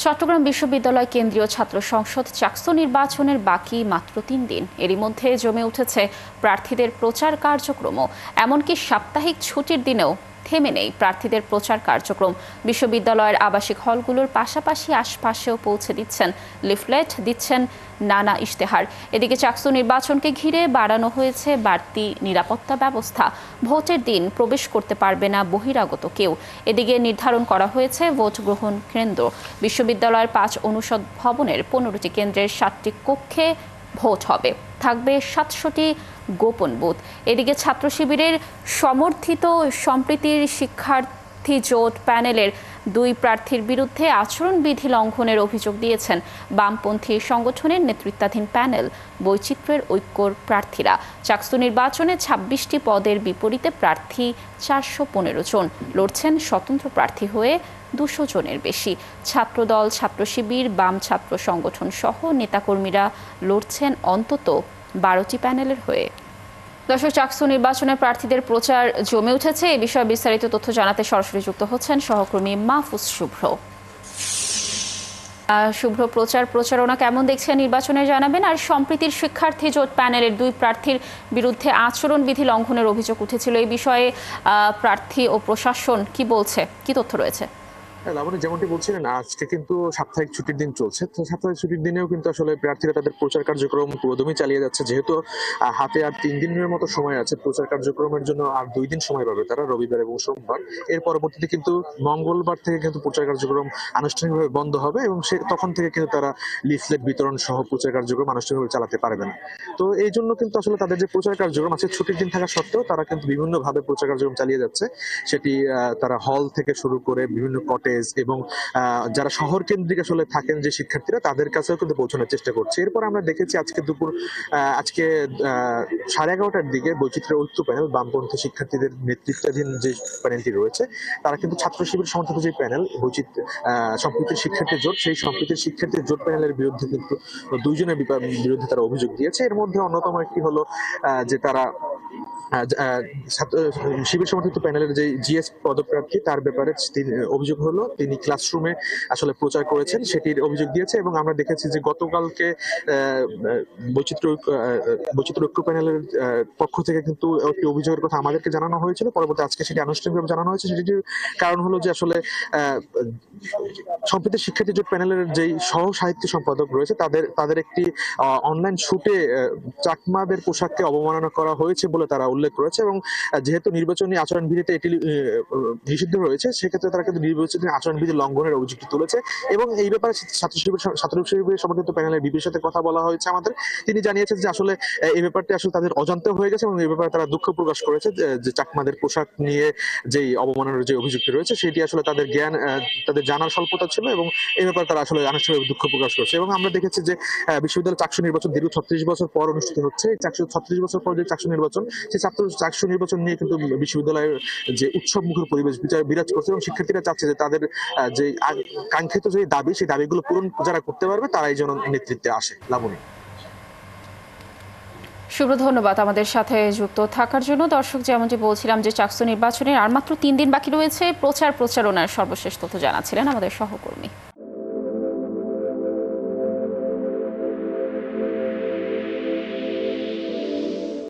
চট্টগ্রাম বিশ্ববিদ্যালয় কেন্দ্রীয় ছাত্র সংসদ চাকসু নির্বাচনের বাকি মাত্র ৩ দিন। এরই মধ্যে জমে উঠেছে প্রার্থীদের প্রচার কার্যক্রমও। এমনকি সাপ্তাহিক ছুটির দিনেও থেমে নেই প্রার্থীদের প্রচার কার্যক্রম। বিশ্ববিদ্যালয়ের আবাসিক হলগুলোর পাশাপাশি আশপাশেও পৌঁছে দিচ্ছেন লিফলেট, দিচ্ছেন নানা ইশতেহার। এদিকে চাকসু নির্বাচনকে ঘিরে বাড়ানো হয়েছে বাড়তি নিরাপত্তা ব্যবস্থা। ভোটের দিন প্রবেশ করতে পারবে না বহিরাগত কেউ। এদিকে নির্ধারণ করা হয়েছে ভোট গ্রহণ কেন্দ্র। বিশ্ববিদ্যালয়ের ৫ অনুষদ ভবনের ১৫টি কেন্দ্রের ৭টি কক্ষে ভোট হবে। থাকবে ৭০০টি গোপন বুথ। এদিকে ছাত্র শিবিরের সমর্থিত সম্প্রীতির শিক্ষার্থী জোট প্যানেলের ২ প্রার্থীর বিরুদ্ধে আচরণবিধি লঙ্ঘনের অভিযোগ দিয়েছেন বামপন্থী সংগঠনের নেতৃত্বাধীন প্যানেল বৈচিত্র্যের ঐক্যর প্রার্থীরা। চাকসু নির্বাচনে ২৬টি পদের বিপরীতে প্রার্থী ৪১৫ জন। লড়ছেন স্বতন্ত্র প্রার্থী হয়ে ২০০ জনের বেশি। ছাত্রদল, ছাত্র শিবির, বাম ছাত্র সংগঠন সহ নেতাকর্মীরা লড়ছেন অন্তত ১২টি প্যানেলের হয়ে। দর্শক, চাকসু নির্বাচনে প্রার্থীদের প্রচার জমে উঠেছে। এ বিষয়ে বিস্তারিত তথ্য জানাতে সরাসরি যুক্ত হচ্ছেন সহকর্মী মাহফুজ শুভ্র। শুভ্র, প্রচারণা কেমন দেখছেন নির্বাচনে জানাবেন। আর সম্প্রীতির শিক্ষার্থী জোট প্যানেলের ২ প্রার্থীর বিরুদ্ধে আচরণবিধি লঙ্ঘনের অভিযোগ উঠেছিল। এই বিষয়ে প্রার্থী ও প্রশাসন কি বলছে, কি তথ্য রয়েছে? লাবণী, যেমনটি বলছিলেন, আজকে কিন্তু সাপ্তাহিক ছুটির দিন চলছে। তো সাপ্তাহিক ছুটির দিনেও কিন্তু আসলে প্রার্থীরা তাদের প্রচার কার্যক্রম পুরোদমই চালিয়ে যাচ্ছে। যেহেতু হাতে আর ৩ দিনের মতো সময় আছে, প্রচার কার্যক্রমের জন্য আর ২ দিন সময় পাবে তারা, রবিবার এবং সোমবার। এর পরবর্তীতে কিন্তু মঙ্গলবার থেকে কিন্তু প্রচার কার্যক্রম আনুষ্ঠানিকভাবে বন্ধ হবে এবং তখন থেকে কিন্তু তারা লিফলেট বিতরণ সহ প্রচার কার্যক্রম আনুষ্ঠানিকভাবে চালাতে পারবে না। তো এই জন্য কিন্তু আসলে তাদের যে প্রচার কার্যক্রম আছে, ছুটির দিন থাকা সত্ত্বেও তারা কিন্তু বিভিন্নভাবে প্রচার কার্যক্রম চালিয়ে যাচ্ছে। সেটি তারা হল থেকে শুরু করে বিভিন্ন কটেজ এবং যারা শহর কেন্দ্রিক আসলে থাকেন যে শিক্ষার্থীরা, তাদের কাছেও কিন্তু পৌঁছানোর চেষ্টা করছে। এরপর আমরা দেখেছি আজকে 11:30টার দিকে বৈচিত্র্য ঐক্য প্যানেল, বামপন্থী শিক্ষার্থীদের নেতৃত্বাধীন যে প্যানেলটি রয়েছে, তারা কিন্তু ছাত্র শিবির সমর্থিত যে প্যানেল সম্প্রীতির শিক্ষার্থী জোট, সেই সম্প্রীতির শিক্ষার্থী জোট প্যানেলের বিরুদ্ধে কিন্তু ২ জনের বিরুদ্ধে তারা অভিযোগ দিয়েছে। এর মধ্যে অন্যতম একটি হলো যে তারা শিবির সমর্থিত প্যানেলের যে জিএস পদপ্রার্থী, তার ব্যাপারে অভিযোগ হলো তিনি ক্লাসরুমে আসলে প্রচার করেছেন, সেটির অভিযোগ দিয়েছে। এবং আমরা দেখেছি যে গতকালকে বৈচিত্র্য ঐক্য প্যানেলের পক্ষ থেকে কিন্তু একটি অভিযোগের কথা আমাদেরকে জানানো হয়েছিল। পরবর্তী আজকে সেটি আনুষ্ঠানিকভাবে জানানো হয়েছে। সেটির কারণ হলো যে আসলে সম্প্রীতি শিক্ষার্থী জোট প্যানেলের যেই সহ সাহিত্য সম্পাদক রয়েছে, তাদের একটি অনলাইন শুটে চাকমাদের পোশাককে অবমাননা করা হয়েছে বলে তারা উল্লেখ করেছে। এবং যেহেতু নির্বাচনী আচরণবিধিতে এটি নিষিদ্ধ রয়েছে, সেক্ষেত্রে তারা কিন্তু নির্বাচনী আচরণবিধি লঙ্ঘনের অভিযোগটি তুলেছে। এবং এই ব্যাপারে ছাত্র শিবির সমর্থিত প্যানেলের বিপির সাথে কথা বলা হয়েছে আমাদের। তিনি জানিয়েছেন যে আসলে এই ব্যাপারটি আসলে তাদের অজান্তে হয়ে গেছে এবং এই ব্যাপারে তারা দুঃখ প্রকাশ করেছে যে চাকমাদের পোশাক নিয়ে যেই অবমাননার যে অভিযোগটি রয়েছে, সেটি আসলে তাদের জানার স্বল্পতা ছিল এবং এই ব্যাপারে তারা আসলে আনুষ্ঠানিক দুঃখ প্রকাশ করছে। এবং আমরা দেখেছি যে বিশ্ববিদ্যালয় চাকসু নির্বাচন দীর্ঘ ৩৬ বছর পর অনুষ্ঠিত হচ্ছে। ৩৬ বছর পর যে চাকসু নির্বাচন, সেই চাকসু নির্বাচন নিয়ে কিন্তু বিশ্ববিদ্যালয়ের যে উৎসবমুখর পরিবেশ বিরাজ করছে এবং শিক্ষার্থীরা চাচ্ছে যে তাদের যে কাঙ্ক্ষিত যে দাবি, সেই দাবিগুলো পূরণ যারা করতে পারবে তারাই যেন নেতৃত্বে আসে। লাবণী। শুভ, ধন্যবাদ আমাদের সাথে যুক্ত থাকার জন্য। দর্শক, যেমনটি বলছিলাম যে চাকসু নির্বাচনের আর মাত্র ৩ দিন বাকি রয়েছে। প্রচারণার সর্বশেষ তথ্য জানাচ্ছিলেন আমাদের সহকর্মী।